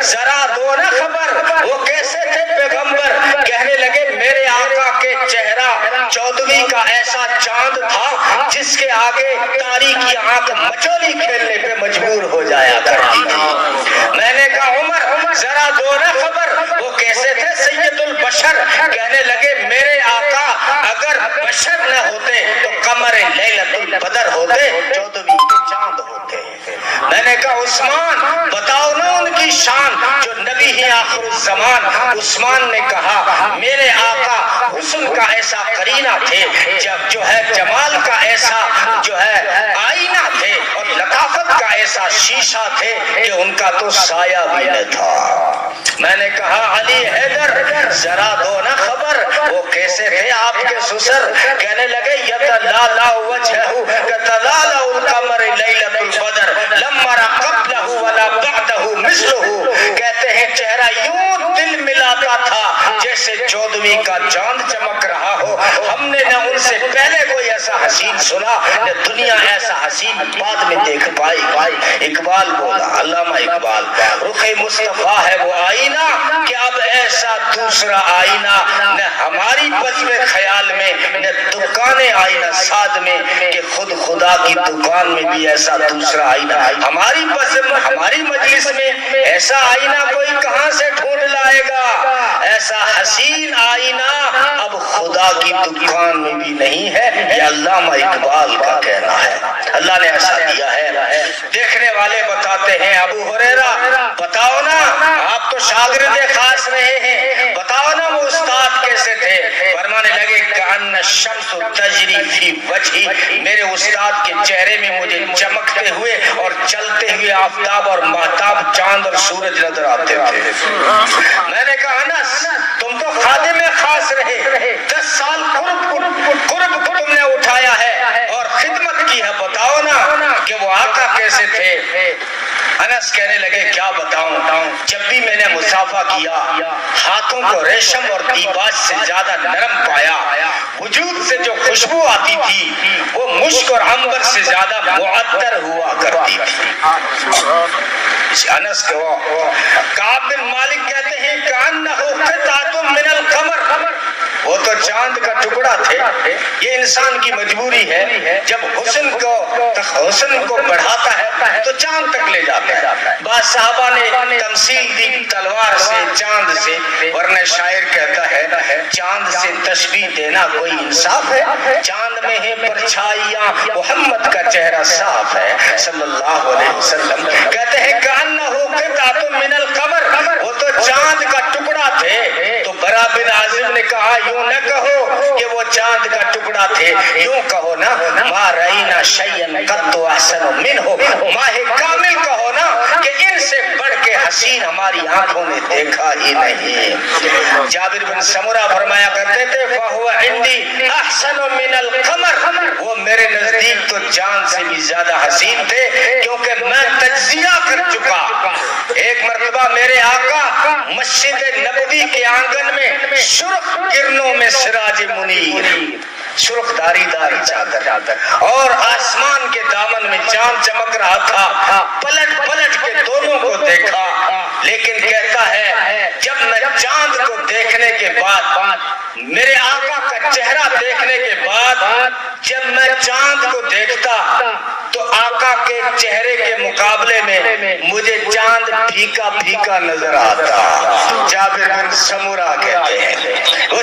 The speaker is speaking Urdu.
ذرا دو نا خبر وہ کیسے تھے پیغمبر، کہنے لگے میرے آقا کے چہرہ 14ویں کا ایسا چاند تھا جس کے آگے تاریکی آنکھ مچولی کھیلنے پہ مجبور ہو جایا کرتی تھی۔ میں نے کہا عمر ذرا دو نا خبر وہ کیسے تھے سید البشر، کہنے لگے میرے آقا اگر بشر نہ ہوتے تو قمر لیلۃ البدر ہوتے، 14ویں کے چاند ہوتے۔ میں نے کہا عثمان بتاؤ نا ان کی شان جو نبی ہی آخر الزمان۔ عثمان نے کہا میرے آقا حسن کا ایسا قرینہ تھے، جو ہے جمال کا ایسا جو ہے آئینہ تھے، اور لطافت کا ایسا شیشہ تھے کہ ان کا تو سایہ بھی نہ تھا۔ میں نے کہا علی حیدر ذرا دو نا خبر وہ کیسے تھے آپ کے سسر، کہنے لگے یتلالا وجہہ کتلالا القمر لیلۃ البدر لما را قبلہ ولا بعدہ مثلہ، کہتے ہیں چہرہ یوں دل ملاتا تھا جیسے 14ویں کا چاند چمک رہا ہو۔ ہم نے نہ ان سے پہلے کوئی ایسا حسین سنا نہ دنیا ایسا حسین بعد میں دیکھ پائی۔ اقبال بولا، علامہ اقبال، رخ مصطفیٰ ہے وہ آئینہ کہ اب ایسا دوسرا آئینہ نہ ہماری بزم خیال میں نہ دکان آئینہ ساد میں، کہ خود خدا کی دکان میں بھی ایسا دوسرا آئینہ ہماری بزم ہماری مجلس میں ایسا آئینہ کوئی کہاں سے ڈھونڈ لائے گا؟ ایسا حسین آئینہ اب خدا کی دکان میں بھی نہیں ہے، یہ علامہ اقبال کا کہنا ہے۔ اللہ نے ایسا دیا ہے۔ دیکھنے والے بتاتے ہیں ابو ہریرہ بتاؤ نا آپ تو شاگرد خاص رہے ہیں، بتاؤ نا وہ استاد کیسے تھے؟ فرمانے لگے کأن الشمس تجری فی وجہی، میرے استاد کے چہرے میں مجھے چمکتے ہوئے اور چلتے ہوئے آفتاب اور مہتاب چاند اور سورج نظر آتے تھے۔ میں نے کہا انس تم تو خادم خاص رہے، 10 سال قرب تم نے اٹھایا ہے اور خدمت کی ہے، بتاؤ نا کہ وہ آقا کیسے تھے؟ انس کہنے لگے کیا بتاؤں، جب بھی میں نے مصافحہ کیا ہاتھوں کو ریشم اور دیباج سے زیادہ نرم پایا، وجود سے جو خوشبو آتی تھی وہ مشک اور عنبر سے زیادہ معطر ہوا کرتی تھی۔ انس کو کعب بن مالک کہتے ہیں کأنہ قطعۃ من القمر، وہ تو چاند کا ٹکڑا تھے۔ یہ انسان کی مجبوری ہے، جب حسن کو بڑھاتا ہے تو چاند تک لے جاتا ہے۔ بعض صحابہ نے تمثیل دی تلوار سے چاند سے، ورنہ شاعر کہتا ہے چاند سے تشبیہ دینا کوئی انصاف ہے؟ چاند میں ہے پرچھائیاں محمد کا چہرہ صاف ہے صلی اللہ علیہ وسلم۔ کہتے ہیں کأنہ قطعۃ من القمر، وہ تو چاند کا ٹکڑا تھے۔ تو برا بن عازب نے کہا یوں نہ کہو کہ وہ چاند کا ٹکڑا تھے، یوں کہو نا ما رأینا شیئا قط احسن منہ، ماہ کامل کہو نا کہ ان سے بڑھ کے حسین ہماری آنکھوں نے دیکھا ہی نہیں۔ جابر بن سمرہ فرمایا کرتے تھے فہو عندی احسن من القمر، وہ میرے نزدیک تو چاند سے بھی زیادہ حسین تھے، کیونکہ میں تجزیہ کر چکا۔ ایک مرتبہ میرے آقا مسجد نبوی کے آنگن میں سرخ کرنوں میں سراج منیر، سرخ داری چادر، اور آسمان کے دامن میں چاند چمک رہا تھا، پلٹ کے دونوں کو دیکھا، لیکن کہتا ہے جب میں چاند کو دیکھنے کے بعد، میرے آقا کا چہرہ دیکھنے کے بعد جب میں چاند کو دیکھتا تو آقا کے چہرے کے مقابلے میں مجھے چاند پھیکا پھیکا نظر آتا۔ جابر بن سمرہ کہتے ہیں وہ